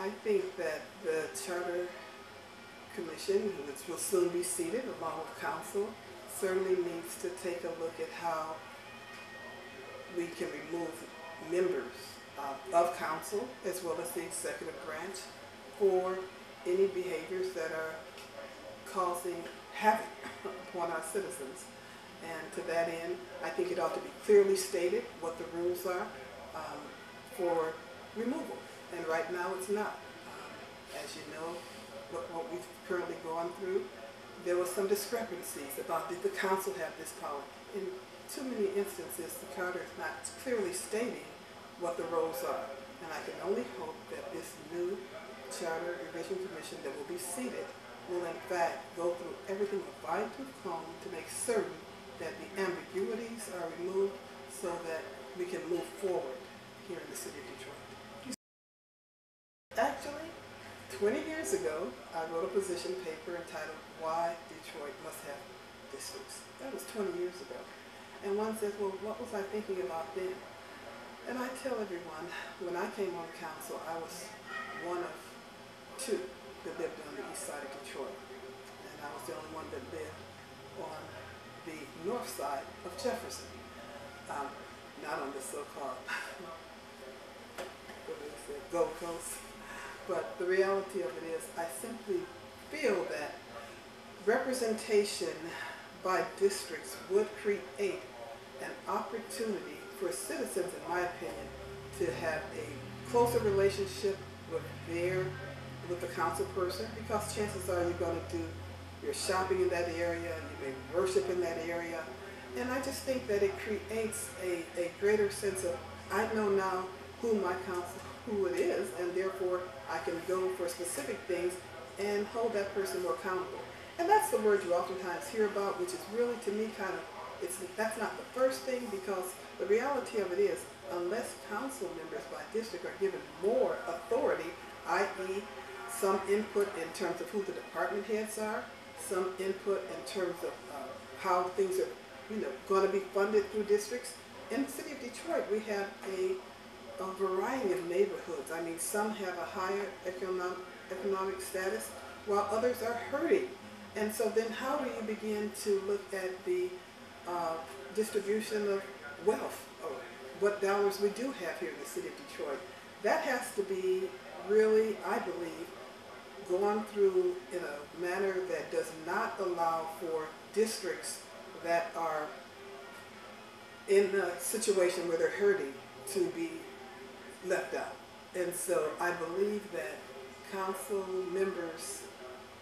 I think that the Charter Commission, which will soon be seated along with Council, certainly needs to take a look at how we can remove members of Council as well as the executive branch for any behaviors that are causing havoc upon our citizens. And to that end, I think it ought to be clearly stated what the rules are for removal. And right now it's not. As you know, what we've currently gone through, there were some discrepancies about did the council have this power. In too many instances, the charter is not clearly stating what the roles are. And I can only hope that this new Charter Revision Commission that will be seated will in fact go through everything with a fine-tooth comb to make certain that the ambiguities are removed so that we can move forward here in the city of Detroit. Actually, 20 years ago, I wrote a position paper entitled Why Detroit Must Have Districts. That was 20 years ago. And one says, well, what was I thinking about then? And I tell everyone, when I came on council, I was one of two that lived on the east side of Detroit. And I was the only one that lived on the north side of Jefferson. Not on the so-called Gold Coast. But the reality of it is, I simply feel that representation by districts would create an opportunity for citizens, in my opinion, to have a closer relationship with the council person, because chances are you're going to do your shopping in that area, and you may worship in that area. And I just think that it creates a greater sense of, I know now who it is, and therefore I can go for specific things and hold that person more accountable. And that's the word you oftentimes hear about, which is really, to me, kind of, that's not the first thing, because the reality of it is, unless council members by district are given more authority, i.e. some input in terms of who the department heads are, some input in terms of how things are going to be funded through districts. In the city of Detroit, we have a variety of neighborhoods. I mean, some have a higher economic status, while others are hurting. And so then how do you begin to look at the distribution of wealth, or what dollars we do have here in the city of Detroit? That has to be really, I believe, gone through in a manner that does not allow for districts that are in a situation where they're hurting to be left out. And so I believe that council members,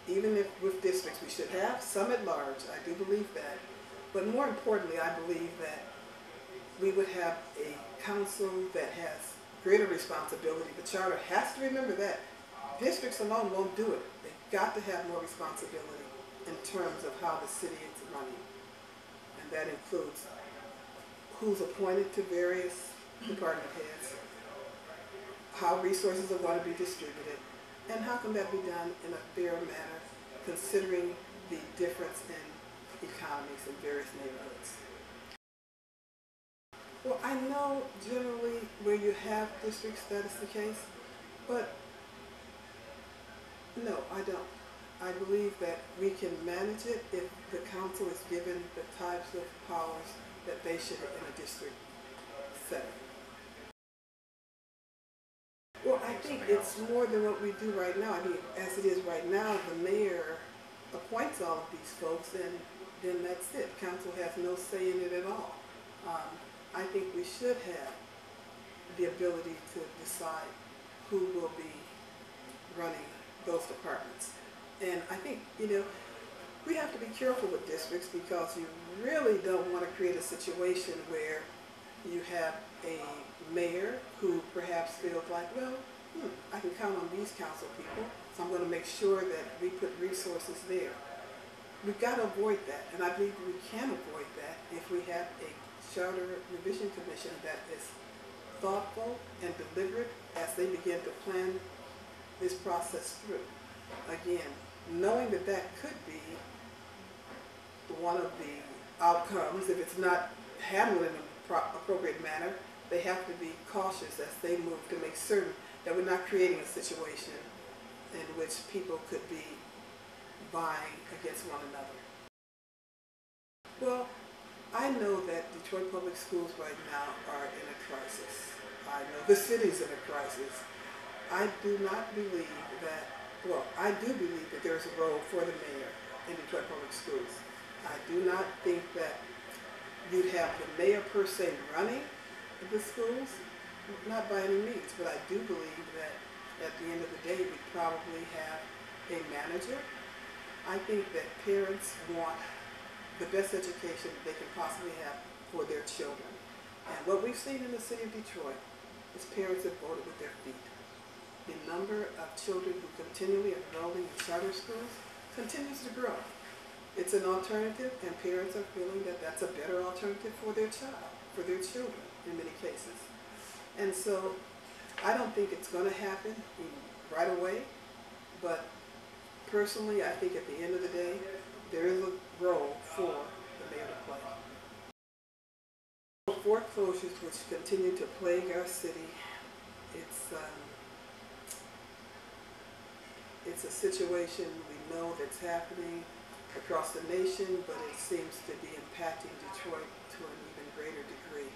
even if with districts, we should have some at large. I do believe that. But more importantly, I believe that we would have a council that has greater responsibility. The charter has to remember that. Districts alone won't do it. They've got to have more responsibility in terms of how the city is running. And that includes who's appointed to various department heads, how resources are going to be distributed, and how can that be done in a fair manner, considering the difference in economies in various neighborhoods. Well, I know generally where you have districts that is the case, but no, I don't. I believe that we can manage it if the council is given the types of powers that they should have in a district setting. Well, I think it's more than what we do right now. I mean, as it is right now, the mayor appoints all of these folks, and then that's it. Council has no say in it at all. I think we should have the ability to decide who will be running those departments. And I think, we have to be careful with districts, because you really don't want to create a situation where you have a mayor who perhaps feels like, well, I can count on these council people, so I'm going to make sure that we put resources there. We've got to avoid that, and I believe we can avoid that if we have a Charter Revision Commission that is thoughtful and deliberate as they begin to plan this process through. Again, knowing that that could be one of the outcomes if it's not handled in an appropriate manner, they have to be cautious as they move to make certain that we're not creating a situation in which people could be vying against one another. Well, I know that Detroit Public Schools right now are in a crisis. I know the city's in a crisis. I do not believe that, well, I do believe that there's a role for the mayor in Detroit Public Schools. I do not think that you'd have the mayor per se running the schools, not by any means, but I do believe that at the end of the day we probably have a manager. I think that parents want the best education they can possibly have for their children. And what we've seen in the city of Detroit is parents have voted with their feet. The number of children who continually are enrolling in charter schools continues to grow. It's an alternative, and parents are feeling that that's a better alternative for their child, for their children in many cases. And so I don't think it's going to happen right away, but personally I think at the end of the day there is a role for the mayor to play. Foreclosures which continue to plague our city, it's a situation we know that's happening across the nation, but it seems to be impacting Detroit to an even greater degree.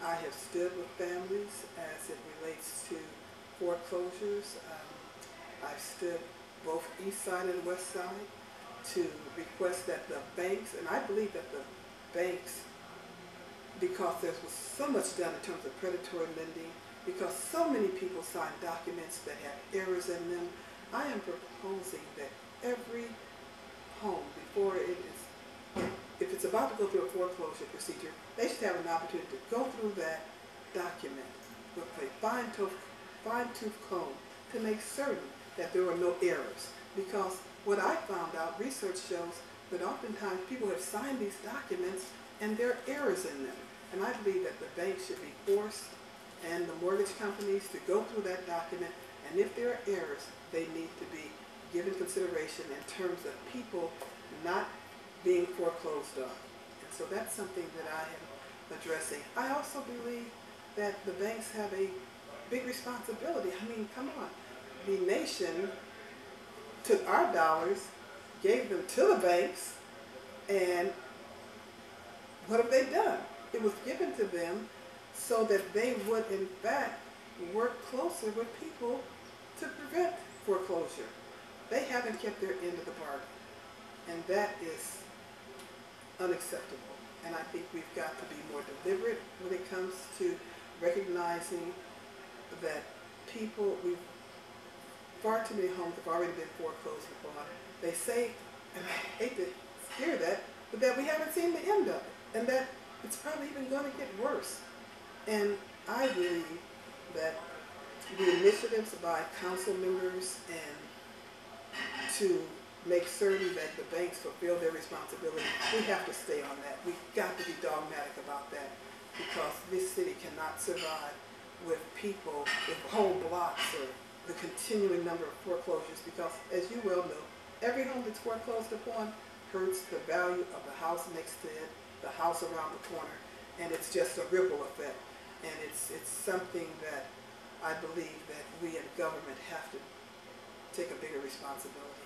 I have stood with families as it relates to foreclosures. I've stood both east side and west side to request that the banks, and I believe that the banks, because there was so much done in terms of predatory lending, because so many people signed documents that have errors in them, I am proposing that every home, before it is, if it's about to go through a foreclosure procedure, they should have an opportunity to go through that document with a fine-tooth comb to make certain that there are no errors. Because what I found out, research shows that oftentimes people have signed these documents and there are errors in them. And I believe that the banks should be forced, and the mortgage companies, to go through that document, and if there are errors, they need to be given consideration in terms of people not being foreclosed on. And so that's something that I am addressing. I also believe that the banks have a big responsibility. I mean, come on. The nation took our dollars, gave them to the banks, and what have they done? It was given to them so that they would, in fact, work closer with people to prevent foreclosure. They haven't kept their end of the bargain, and that is unacceptable. And I think we've got to be more deliberate when it comes to recognizing that far too many homes have already been foreclosed upon. They say, and I hate to hear that, but that we haven't seen the end of it, and that it's probably even going to get worse. And I believe that the initiatives by council members and to make certain that the banks fulfill their responsibility, we have to stay on that. We've got to be dogmatic about that, because this city cannot survive with people, with whole blocks, or the continuing number of foreclosures, because as you well know, every home that's foreclosed upon hurts the value of the house next to it, the house around the corner, and it's just a ripple effect. And it's something that I believe that we in government have to take a bigger responsibility.